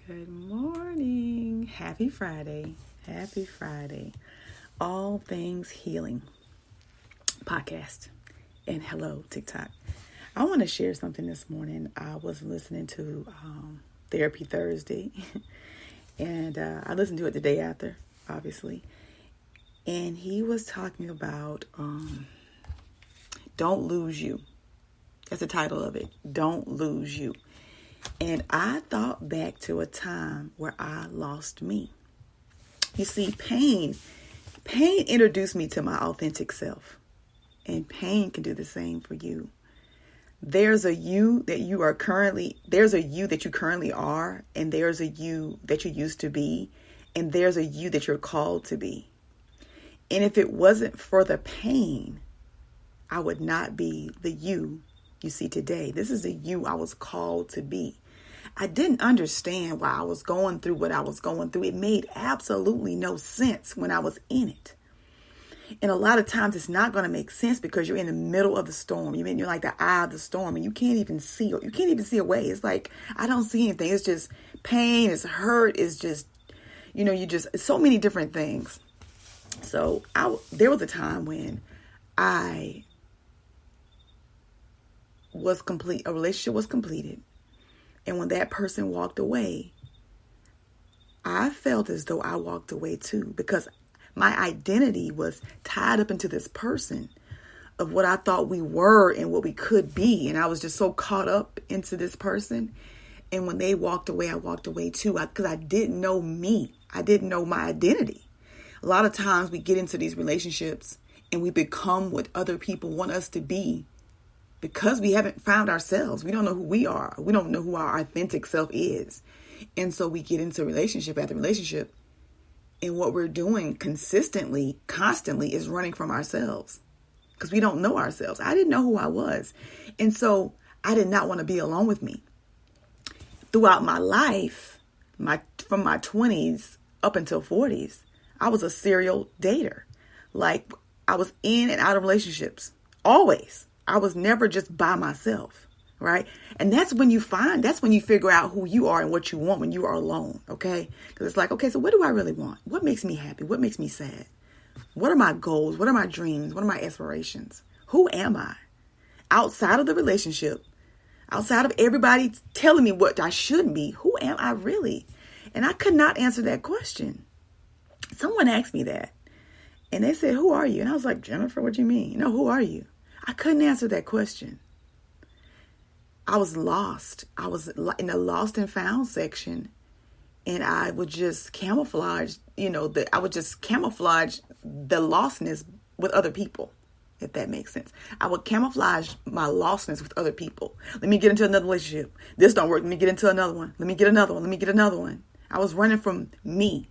Good morning. Happy Friday. Happy Friday. All Things Healing podcast. And hello, TikTok. I want to share something this morning. I was listening to Therapy Thursday. and I listened to it the day after, obviously. And he was talking about Don't Lose You. That's the title of it. Don't Lose You. And I thought back to a time where I lost me. You see, pain introduced me to my authentic self. And pain can do the same for you. There's a you that you currently are, and there's a you that you used to be, and there's a you that you're called to be. And if it wasn't for the pain, I would not be the you see today. This is the you I was called to be. I didn't understand why I was going through what I was going through. It made absolutely no sense when I was in it. And a lot of times it's not going to make sense because you're in the middle of the storm. You're like the eye of the storm and you can't even see a way. It's like, I don't see anything. It's just pain, it's hurt, it's just, it's so many different things. So there was a time when a relationship was completed. And when that person walked away, I felt as though I walked away too, because my identity was tied up into this person of what I thought we were and what we could be. And I was just so caught up into this person. And when they walked away, I walked away too, because I didn't know me. I didn't know my identity. A lot of times we get into these relationships and we become what other people want us to be because we haven't found ourselves. We don't know who we are. We don't know who our authentic self is. And so we get into relationship after relationship. And what we're doing constantly is running from ourselves because we don't know ourselves. I didn't know who I was. And so I did not want to be alone with me. Throughout my life, from my 20s up until 40s, I was a serial dater. Like, I was in and out of relationships. Always. I was never just by myself. Right? And that's when you figure out who you are and what you want when you are alone. Okay? Because it's like, okay, so what do I really want? What makes me happy? What makes me sad? What are my goals? What are my dreams? What are my aspirations? Who am I? Outside of the relationship, outside of everybody telling me what I should be, who am I really? And I could not answer that question. Someone asked me that. And they said, who are you? And I was like, Jennifer, what do you mean? Who are you? I couldn't answer that question. I was lost. I was in the lost and found section. And I would just camouflage, the lostness with other people, if that makes sense. I would camouflage my lostness with other people. Let me get into another relationship. This don't work. Let me get into another one. Let me get another one. Let me get another one. I was running from me.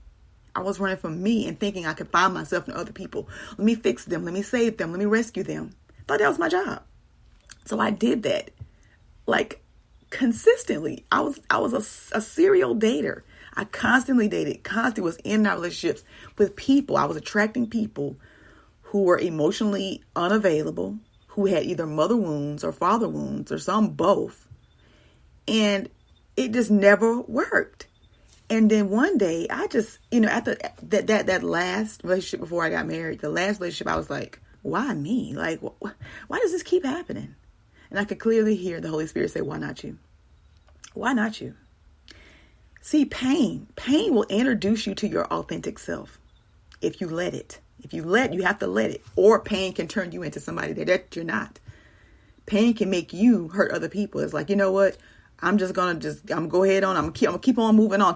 And thinking I could find myself in other people. Let me fix them. Let me save them. Let me rescue them. I thought that was my job. So I did that. Like, consistently. I was a serial dater. I constantly dated, constantly was in our relationships with people. I was attracting people who were emotionally unavailable, who had either mother wounds or father wounds or some both. And it just never worked. And then one day I just, after that last relationship before I got married, the last relationship, I was like, why me? Like, why does this keep happening? And I could clearly hear the Holy Spirit say, why not you? Why not you? See, pain will introduce you to your authentic self. If you let it, you have to let it, or pain can turn you into somebody that you're not. Pain can make you hurt other people. It's like, you know what? I'm gonna go ahead on. I'm gonna keep on moving on. I'm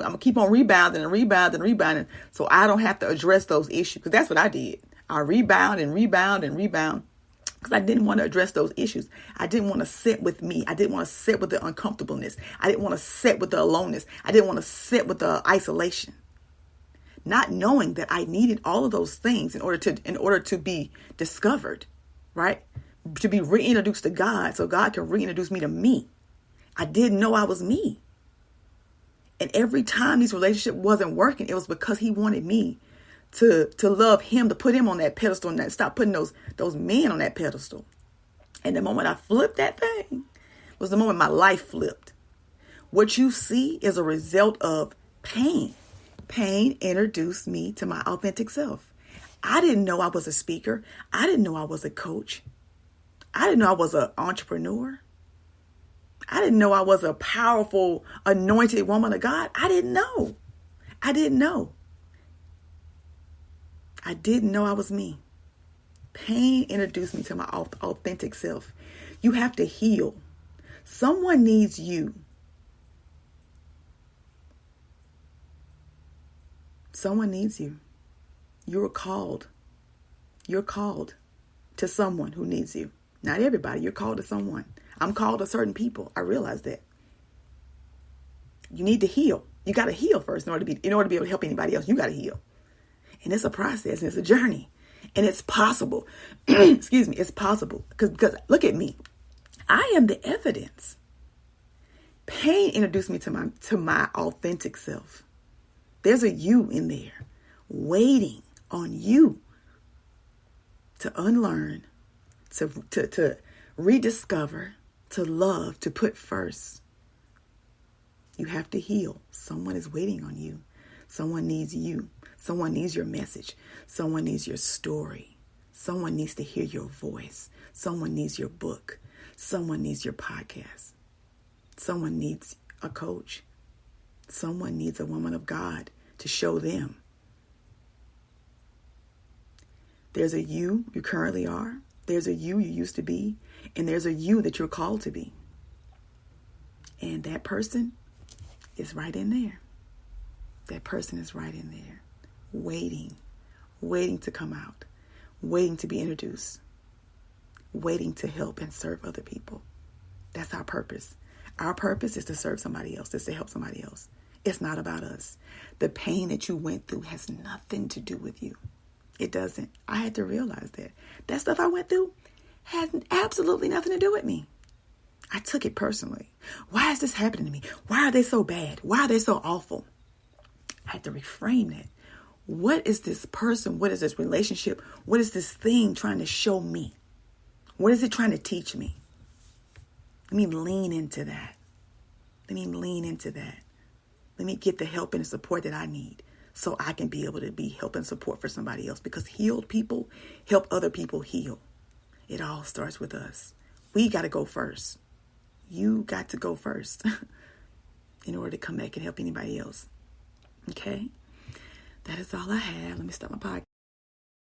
gonna keep on rebounding. So I don't have to address those issues. Because that's what I did. I rebound. Because I didn't want to address those issues. I didn't want to sit with me. I didn't want to sit with the uncomfortableness. I didn't want to sit with the aloneness. I didn't want to sit with the isolation. Not knowing that I needed all of those things in order to be discovered, right? To be reintroduced to God, so God can reintroduce me to me. I didn't know I was me. And every time this relationship wasn't working, it was because he wanted me to love him, to put him on that pedestal and stop putting those men on that pedestal. And the moment I flipped that thing was the moment my life flipped. What you see is a result of pain. Pain introduced me to my authentic self. I didn't know I was a speaker. I didn't know I was a coach. I didn't know I was an entrepreneur. I didn't know I was a powerful, anointed woman of God. I didn't know. I didn't know. I didn't know I was me. Pain introduced me to my authentic self. You have to heal. Someone needs you. Someone needs you. You're called. You're called to someone who needs you. Not everybody. You're called to someone. I'm called to certain people. I realize that. You need to heal. You got to heal first in order to be able to help anybody else. You got to heal. And it's a process and it's a journey. And it's possible. Excuse me. It's possible. Because look at me. I am the evidence. Pain introduced me to my authentic self. There's a you in there waiting on you to unlearn, to rediscover, to love, to put first. You have to heal. Someone is waiting on you. Someone needs you. Someone needs your message. Someone needs your story. Someone needs to hear your voice. Someone needs your book. Someone needs your podcast. Someone needs a coach. Someone needs a woman of God to show them. There's a you currently are. There's a you used to be. And there's a you that you're called to be. And that person is right in there. That person is right in there. Waiting to come out. Waiting to be introduced. Waiting to help and serve other people. That's our purpose. Our purpose is to serve somebody else. Is to help somebody else. It's not about us. The pain that you went through has nothing to do with you. It doesn't. I had to realize that. That stuff I went through had absolutely nothing to do with me. I took it personally. Why is this happening to me? Why are they so bad? Why are they so awful? I had to reframe that. What is this person? What is this relationship? What is this thing trying to show me? What is it trying to teach me? Let me lean into that. Let me lean into that. Let me get the help and the support that I need so I can be able to be help and support for somebody else, because healed people help other people heal. It all starts with us. We got to go first. You got to go first in order to come back and help anybody else. Okay? That is all I have. Let me stop my podcast.